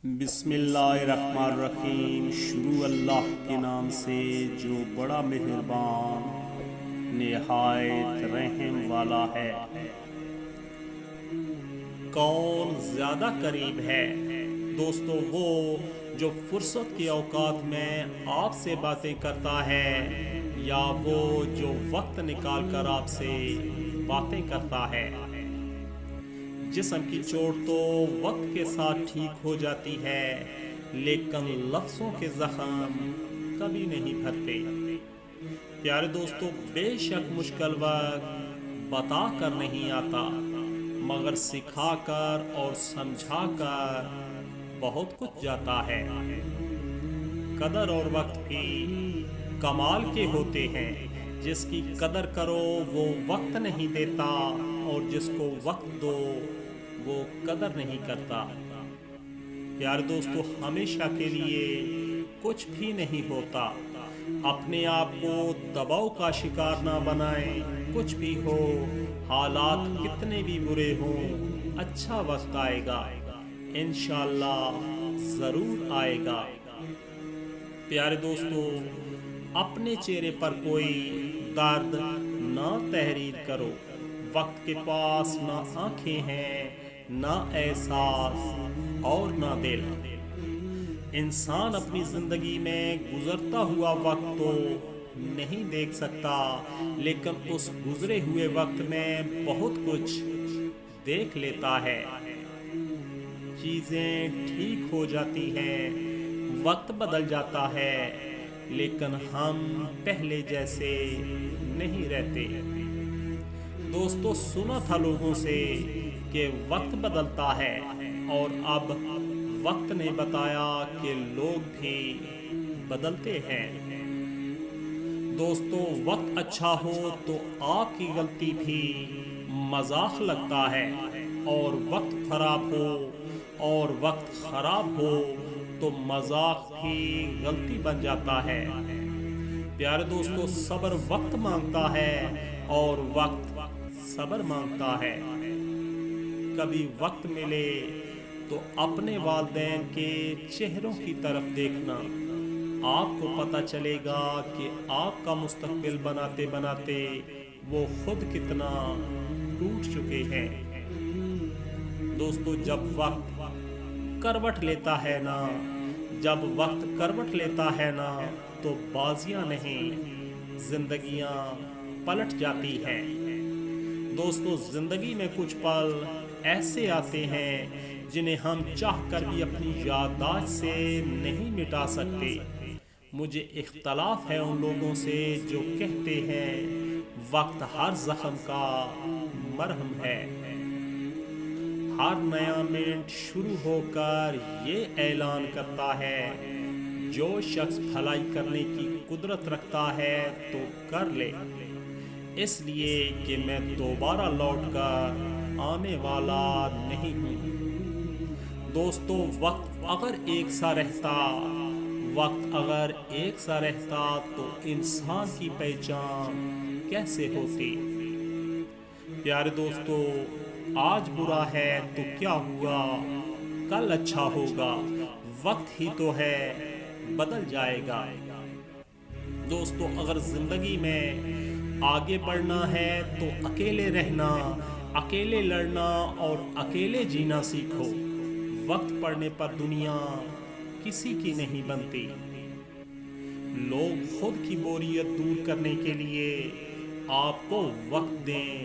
بسم اللہ الرحمن الرحیم۔ شروع اللہ کے نام سے جو بڑا مہربان نہایت رحم والا ہے۔ کون زیادہ قریب ہے دوستو؟ وہ جو فرصت کے اوقات میں آپ سے باتیں کرتا ہے یا وہ جو وقت نکال کر آپ سے باتیں کرتا ہے؟ جسم کی چوٹ تو وقت کے ساتھ ٹھیک ہو جاتی ہے، لیکن لفظوں کے زخم کبھی نہیں بھرتے۔ پیارے دوستو، بے شک مشکل وقت بتا کر نہیں آتا، مگر سکھا کر اور سمجھا کر بہت کچھ جاتا ہے۔ قدر اور وقت بھی کمال کے ہوتے ہیں۔ جس کی قدر کرو وہ وقت نہیں دیتا، اور جس کو وقت دو وہ قدر نہیں کرتا۔ پیارے دوستو، ہمیشہ کے لیے کچھ بھی نہیں ہوتا۔ اپنے آپ کو دباؤ کا شکار نہ بنائیں۔ کچھ بھی ہو، حالات کتنے بھی برے ہوں، اچھا وقت آئے گا، انشاءاللہ ضرور آئے گا۔ پیارے دوستو، اپنے چہرے پر کوئی درد نہ تحریر کرو۔ وقت کے پاس نہ آنکھیں ہیں، نہ احساس اور نہ دل۔ انسان اپنی زندگی میں گزرتا ہوا وقت تو نہیں دیکھ سکتا، لیکن اس گزرے ہوئے وقت میں بہت کچھ دیکھ لیتا ہے۔ چیزیں ٹھیک ہو جاتی ہیں، وقت بدل جاتا ہے، لیکن ہم پہلے جیسے نہیں رہتے۔ دوستو، سنا تھا لوگوں سے کہ وقت بدلتا ہے، اور اب وقت نے بتایا کہ لوگ بھی بدلتے ہیں۔ دوستو، وقت اچھا ہو تو آپ کی غلطی بھی مذاق لگتا ہے، اور وقت خراب ہو اور وقت خراب ہو تو مذاق بھی غلطی بن جاتا ہے۔ پیارے دوستو، صبر وقت مانگتا ہے اور وقت صبر مانگتا ہے۔ کبھی وقت ملے تو اپنے والدین کے چہروں کی طرف دیکھنا، آپ کو پتہ چلے گا کہ آپ کا مستقبل بناتے بناتے وہ خود کتنا ٹوٹ چکے ہیں۔ دوستو، جب وقت کروٹ لیتا ہے نا، تو بازیاں نہیں، زندگیاں پلٹ جاتی ہیں۔ دوستو، زندگی میں کچھ پل ایسے آتے ہیں جنہیں ہم چاہ کر بھی اپنی یادداشت سے نہیں مٹا سکتے۔ مجھے اختلاف ہے ان لوگوں سے جو کہتے ہیں وقت ہر زخم کا مرہم ہے۔ ہر نیا منٹ شروع ہو کر یہ اعلان کرتا ہے، جو شخص بھلائی کرنے کی قدرت رکھتا ہے تو کر لے، اس لیے کہ میں دوبارہ لوٹ کر آنے والا نہیں ہوں۔ دوستو، وقت اگر ایک سا رہتا تو انسان کی پہچان کیسے ہوتی؟ پیارے دوستو، آج برا ہے تو کیا ہوا، کل اچھا ہوگا، وقت ہی تو ہے، بدل جائے گا۔ دوستو، اگر زندگی میں آگے بڑھنا ہے تو اکیلے رہنا، اکیلے لڑنا اور اکیلے جینا سیکھو۔ وقت پڑنے پر دنیا کسی کی نہیں بنتی۔ لوگ خود کی بوریت دور کرنے کے لیے آپ کو وقت دیں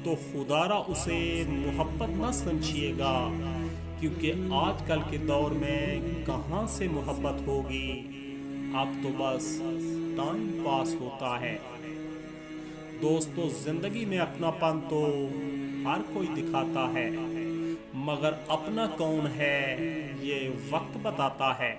تو خدا را اسے محبت نہ سمجھیے گا، کیونکہ آج کل کے دور میں کہاں سے محبت ہوگی، اب تو بس ٹائم پاس ہوتا ہے۔ دوستو، زندگی میں اپنا پن تو ہر کوئی دکھاتا ہے، مگر اپنا کون ہے یہ وقت بتاتا ہے۔